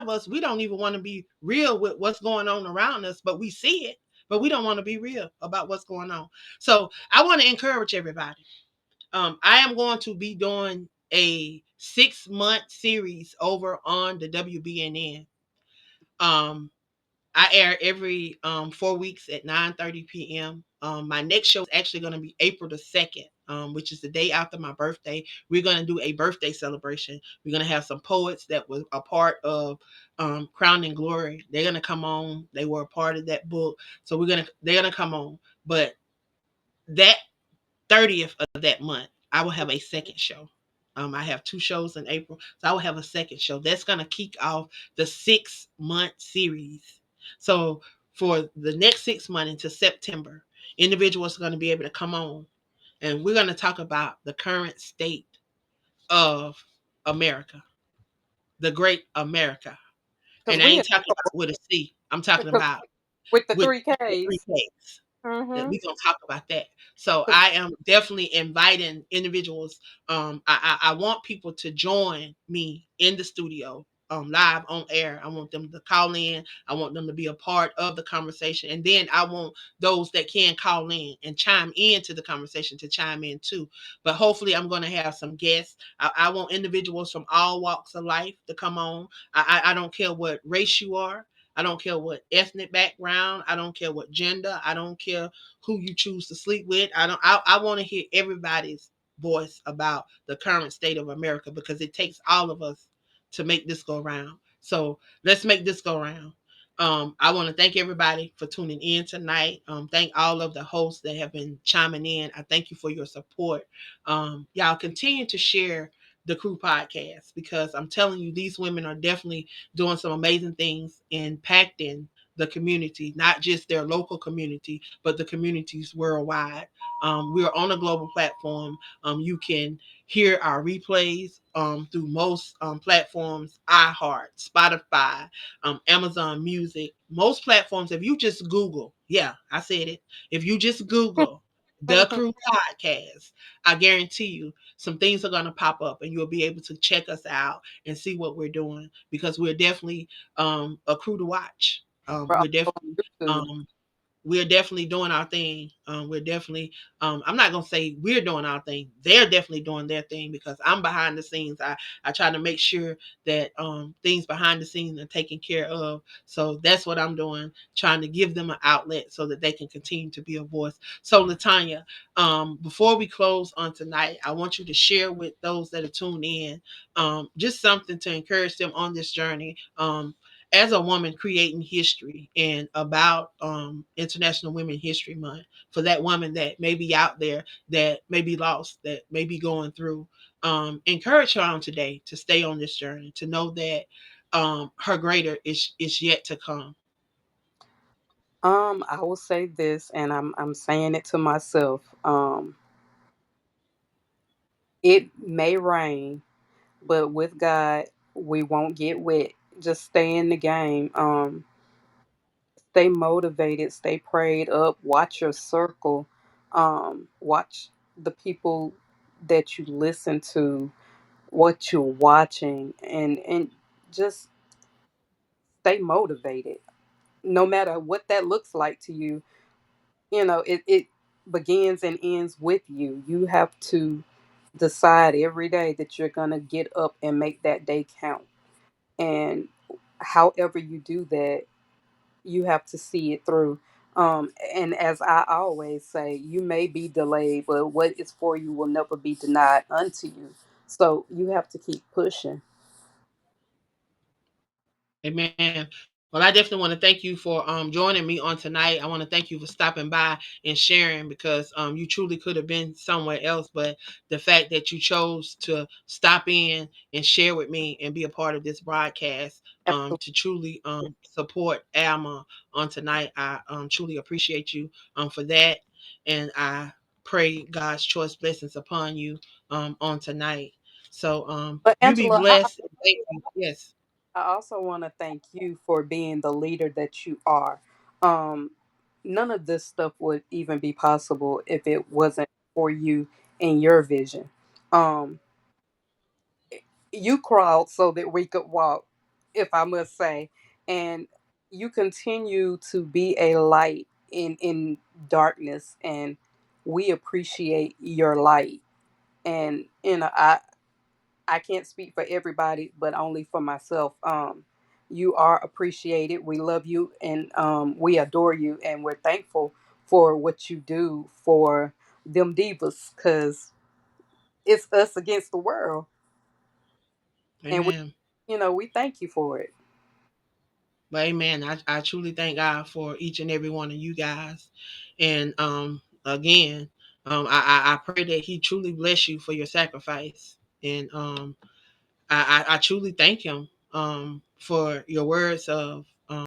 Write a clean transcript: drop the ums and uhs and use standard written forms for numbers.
of us, we don't even want to be real with what's going on around us, but we see it, but we don't want to be real about what's going on. So I want to encourage everybody. I am going to be doing a 6 month series over on the WBNN. Um, I air every 4 weeks at 9:30 p.m. My next show is actually going to be April the 2nd, which is the day after my birthday. We're going to do a birthday celebration. We're going to have some poets that was a part of Crown and Glory. They're going to come on. They were a part of that book, so they're gonna come on. But that 30th of that month, I will have a second show. I have 2 shows in April, so I will have a second show. That's going to kick off the 6 month series. So for the next 6 months into September, individuals are going to be able to come on, and we're going to talk about the current state of America, the great America. Because And I we ain't have talking about with a C. I'm talking because about with the with three the three Ks. Ks. That Mm-hmm. we're gonna talk about that. So I am definitely inviting individuals. I want people to join me in the studio, live on air. I want them to call in. I want them to be a part of the conversation, and then I want those that can call in and chime into the conversation to chime in too. But hopefully, I'm going to have some guests. I want individuals from all walks of life to come on. I don't care what race you are. I don't care what ethnic background. I don't care what gender. I don't care who you choose to sleep with. I don't. I want to hear everybody's voice about the current state of America because it takes all of us to make this go round. So let's make this go round. I want to thank everybody for tuning in tonight. Thank all of the hosts that have been chiming in. I thank you for your support. Y'all continue to share the Crew podcast because I'm telling you, these women are definitely doing some amazing things, impacting the community, not just their local community, but the communities worldwide. We're on a global platform. You can hear our replays through most platforms, iHeart, Spotify, Amazon Music, most platforms. If you just Google, yeah, I said it. If you just Google the Crew podcast, I guarantee you some things are going to pop up and you'll be able to check us out and see what we're doing because we're definitely a crew to watch. We're We're also definitely on YouTube. um, we're definitely doing our thing. We're definitely, I'm not gonna say we're doing our thing. They're definitely doing their thing because I'm behind the scenes. I try to make sure that things behind the scenes are taken care of. So that's what I'm doing, trying to give them an outlet so that they can continue to be a voice. So Latanya, before we close on tonight, I want you to share with those that are tuned in, just something to encourage them on this journey. As a woman creating history and about International Women History Month for that woman that may be out there that may be lost, that may be going through. Encourage her on today to stay on this journey, to know that her greater is yet to come. I will say this, and I'm saying it to myself. It may rain, but with God, we won't get wet. Just stay in the game. Stay motivated. Stay prayed up. Watch your circle. Watch the people that you listen to, what you're watching, and just stay motivated. No matter what that looks like to you, it begins and ends with you. You have to decide every day that you're going to get up and make that day count. And however you do that, you have to see it through. And as I always say, you may be delayed, but what is for you will never be denied unto you. So you have to keep pushing. Amen. Well, I definitely want to thank you for joining me on tonight. I want to thank you for stopping by and sharing because you truly could have been somewhere else, but the fact that you chose to stop in and share with me and be a part of this broadcast Absolutely. to truly support Alma on tonight, I truly appreciate you for that, and I pray God's choice blessings upon you on tonight. So But you be Angela, blessed. And thank you. Yes. I also want to thank you for being the leader that you are. Um, None of this stuff would even be possible if it wasn't for you and your vision. Um, you crawled so that we could walk. if I must say. And you continue to be a light in darkness, and we appreciate your light. And I can't speak for everybody, but only for myself. You are appreciated. We love you, and we adore you, and we're thankful for what you do for them divas, because it's us against the world, and Amen. we thank you for it. But amen. I truly thank God for each and every one of you guys. And again, I pray that He truly bless you for your sacrifice. And I truly thank Him for your words of